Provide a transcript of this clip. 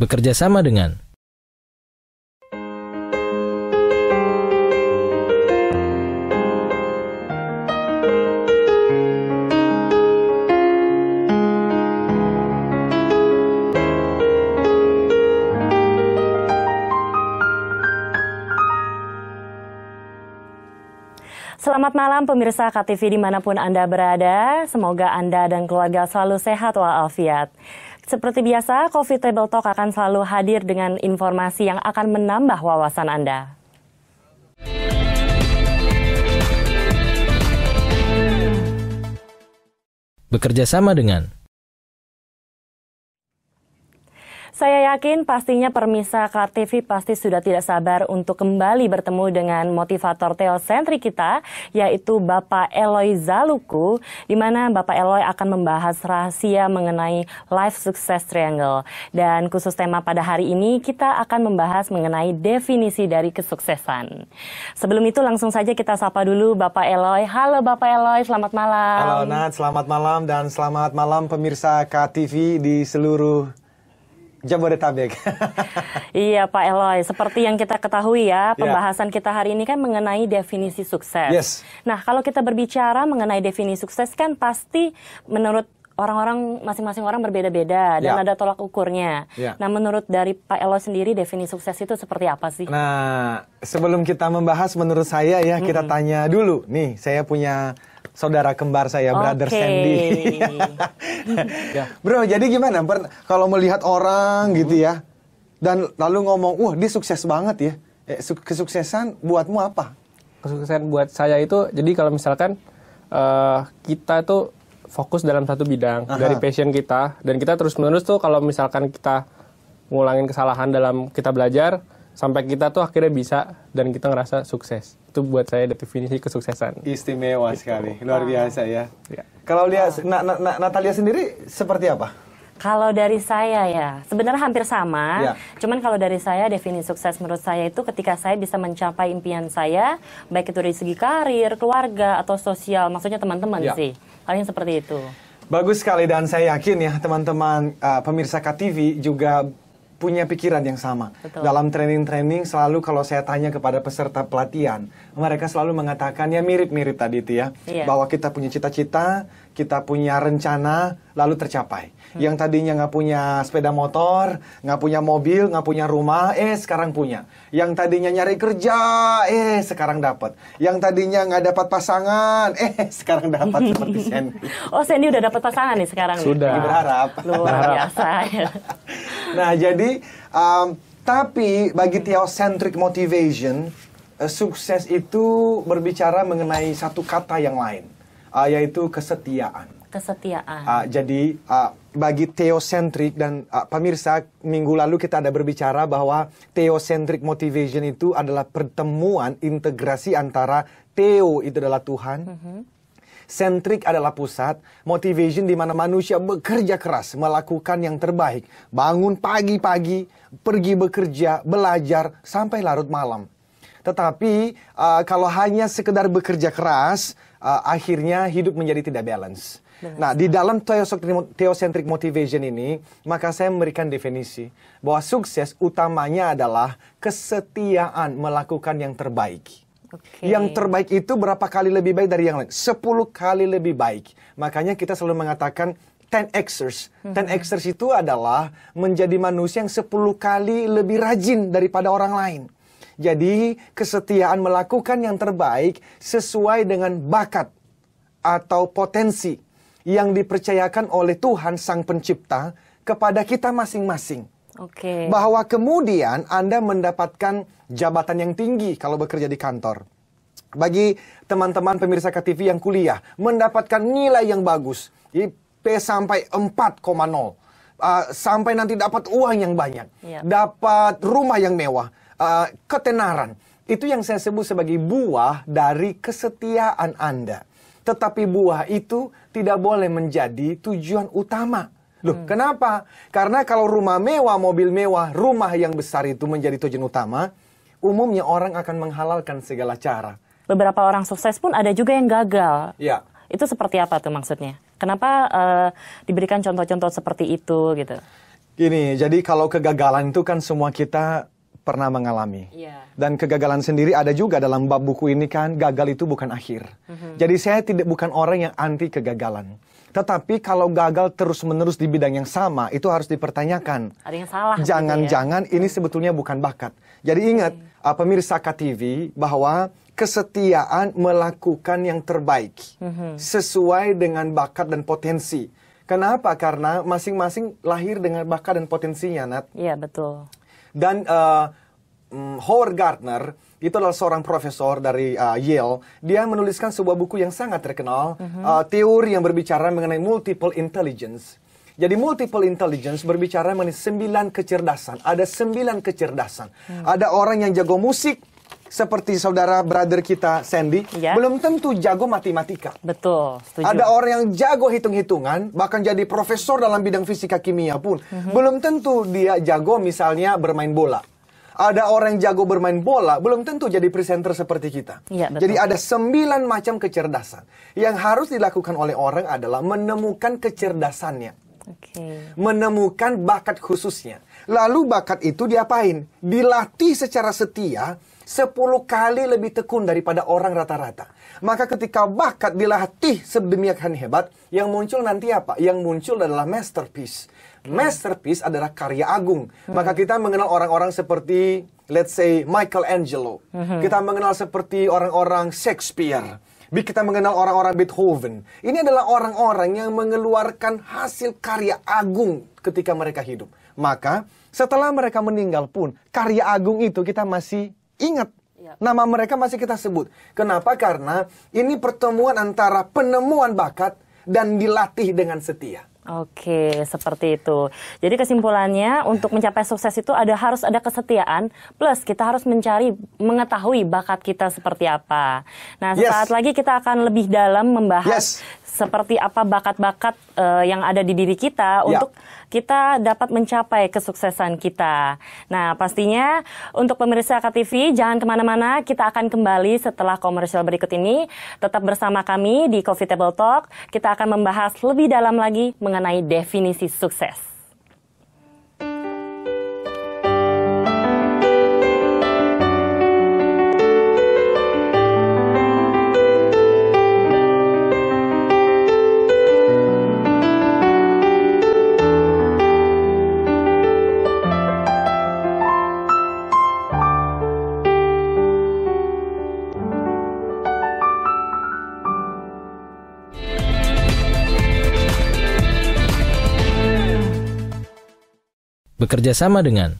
Bekerja sama dengan Selamat malam pemirsa KTV dimanapun Anda berada, semoga Anda dan keluarga selalu sehat walafiat. Seperti biasa, Coffee Table Talk akan selalu hadir dengan informasi yang akan menambah wawasan Anda. bekerja sama dengan Saya yakin pastinya pemirsa KTV pasti sudah tidak sabar untuk kembali bertemu dengan motivator teosentrik kita, yaitu Bapak Eloy Zaluku, di mana Bapak Eloy akan membahas rahasia mengenai Life Success Triangle. Dan khusus tema pada hari ini, kita akan membahas mengenai definisi dari kesuksesan. Sebelum itu langsung saja kita sapa dulu Bapak Eloy. Halo Bapak Eloy, selamat malam. Halo Nat, selamat malam dan selamat malam pemirsa KTV di seluruh Jabodetabek. Iya Pak Eloy, seperti yang kita ketahui ya, pembahasan kita hari ini kan mengenai definisi sukses. Yes. Nah, kalau kita berbicara mengenai definisi sukses kan pasti menurut orang-orang, masing-masing orang berbeda-beda dan ada tolak ukurnya. Nah, menurut dari Pak Eloy sendiri, definisi sukses itu seperti apa sih? Nah, sebelum kita membahas menurut saya ya, kita tanya dulu. Nih, saya punya saudara kembar saya, Brother Sandy. Bro, jadi gimana? Kalau melihat orang gitu ya, dan lalu ngomong, wah dia sukses banget ya. Kesuksesan buatmu apa? Kesuksesan buat saya itu, jadi kalau misalkan kita tuh fokus dalam satu bidang dari passion kita, dan kita terus-menerus tuh kalau misalkan kita ngulangin kesalahan dalam kita belajar, sampai kita tuh akhirnya bisa dan kita ngerasa sukses. Itu buat saya definisi kesuksesan. Istimewa sekali, luar biasa ya. Kalau lihat Natalia sendiri seperti apa? Kalau dari saya ya, sebenarnya hampir sama. Cuman kalau dari saya, definisi sukses menurut saya itu ketika saya bisa mencapai impian saya, baik itu dari segi karir, keluarga, atau sosial, maksudnya teman-teman sih. Paling seperti itu. Bagus sekali dan saya yakin ya teman-teman pemirsa KTV juga punya pikiran yang sama. Betul. Dalam training-training selalu kalau saya tanya kepada peserta pelatihan, mereka selalu mengatakan ya mirip-mirip tadi itu ya. Bahwa kita punya cita-cita, kita punya rencana, lalu tercapai. Yang tadinya nggak punya sepeda motor, nggak punya mobil, nggak punya rumah, sekarang punya. Yang tadinya nyari kerja, sekarang dapat. Yang tadinya nggak dapat pasangan, sekarang dapat seperti Sandy. Oh, Sandy udah dapat pasangan nih sekarang? Sudah. Berharap. Luar biasa ya. Nah, jadi, tapi bagi theocentric motivation, sukses itu berbicara mengenai satu kata yang lain, yaitu kesetiaan. Kesetiaan. Jadi, bagi theocentric dan pemirsa, minggu lalu kita ada berbicara bahwa theocentric motivation itu adalah pertemuan integrasi antara theo itu adalah Tuhan, Sentrik adalah pusat, motivation di mana manusia bekerja keras, melakukan yang terbaik. Bangun pagi-pagi, pergi bekerja, belajar, sampai larut malam. Tetapi kalau hanya sekedar bekerja keras, akhirnya hidup menjadi tidak balance. Nah, di dalam theocentric motivation ini, maka saya memberikan definisi bahwa sukses utamanya adalah kesetiaan melakukan yang terbaik. Yang terbaik itu berapa kali lebih baik dari yang lain? 10 kali lebih baik. Makanya kita selalu mengatakan 10xers. 10xers itu adalah menjadi manusia yang 10 kali lebih rajin daripada orang lain. Jadi kesetiaan melakukan yang terbaik sesuai dengan bakat atau potensi yang dipercayakan oleh Tuhan Sang Pencipta kepada kita masing-masing. Bahwa kemudian Anda mendapatkan jabatan yang tinggi kalau bekerja di kantor. Bagi teman-teman pemirsa KTV yang kuliah, mendapatkan nilai yang bagus. IP sampai 4,0. Sampai nanti dapat uang yang banyak. Dapat rumah yang mewah. Ketenaran. Itu yang saya sebut sebagai buah dari kesetiaan Anda. Tetapi buah itu tidak boleh menjadi tujuan utama. Loh, kenapa? Karena kalau rumah mewah, mobil mewah, rumah yang besar itu menjadi tujuan utama, umumnya orang akan menghalalkan segala cara. Beberapa orang sukses pun ada juga yang gagal. Ya. Itu seperti apa tuh maksudnya? Kenapa diberikan contoh-contoh seperti itu gitu? Ini, jadi kalau kegagalan itu kan semua kita pernah mengalami. Iya. Dan kegagalan sendiri ada juga dalam bab buku ini kan, gagal itu bukan akhir. Jadi saya bukan orang yang anti kegagalan. Tetapi kalau gagal terus-menerus di bidang yang sama, itu harus dipertanyakan. Ada yang salah. Jangan-jangan ini sebetulnya bukan bakat. Jadi ingat, pemirsa KTV, bahwa kesetiaan melakukan yang terbaik. Sesuai dengan bakat dan potensi. Kenapa? Karena masing-masing lahir dengan bakat dan potensinya, Nat. Iya, betul. Dan Howard Gardner, itu adalah seorang profesor dari Yale. Dia menuliskan sebuah buku yang sangat terkenal, teori yang berbicara mengenai multiple intelligence. Jadi multiple intelligence berbicara mengenai 9 kecerdasan. Ada 9 kecerdasan. Ada orang yang jago musik, seperti brother kita Sandy, Ya. belum tentu jago matematika. Betul, setuju. Ada orang yang jago hitung-hitungan, bahkan jadi profesor dalam bidang fisika kimia pun. Belum tentu dia jago misalnya bermain bola. Ada orang yang jago bermain bola, belum tentu jadi presenter seperti kita. Iya, betul. Jadi ada 9 macam kecerdasan. Yang harus dilakukan oleh orang adalah menemukan kecerdasannya. Oke. Menemukan bakat khususnya. Lalu bakat itu diapain? Dilatih secara setia 10 kali lebih tekun daripada orang rata-rata. Maka ketika bakat dilatih sedemikian hebat, yang muncul nanti apa? Yang muncul adalah masterpiece. Masterpiece adalah karya agung. Maka kita mengenal orang-orang seperti, let's say, Michelangelo. Kita mengenal seperti orang-orang Shakespeare. Kita mengenal orang-orang Beethoven. Ini adalah orang-orang yang mengeluarkan hasil karya agung ketika mereka hidup. Maka setelah mereka meninggal pun, karya agung itu kita masih ingat. Nama mereka masih kita sebut. Kenapa? Karena ini pertemuan antara penemuan bakat dan dilatih dengan setia. Oke, seperti itu. Jadi kesimpulannya untuk mencapai sukses itu harus ada kesetiaan, plus kita harus mengetahui bakat kita seperti apa. Nah, sesaat lagi kita akan lebih dalam membahas seperti apa bakat-bakat yang ada di diri kita untuk kita dapat mencapai kesuksesan kita. Nah, pastinya untuk pemirsa KTV jangan kemana-mana, kita akan kembali setelah komersial berikut ini. Tetap bersama kami di Coffee Table Talk. Kita akan membahas lebih dalam lagi mengenai definisi sukses. Bekerja sama dengan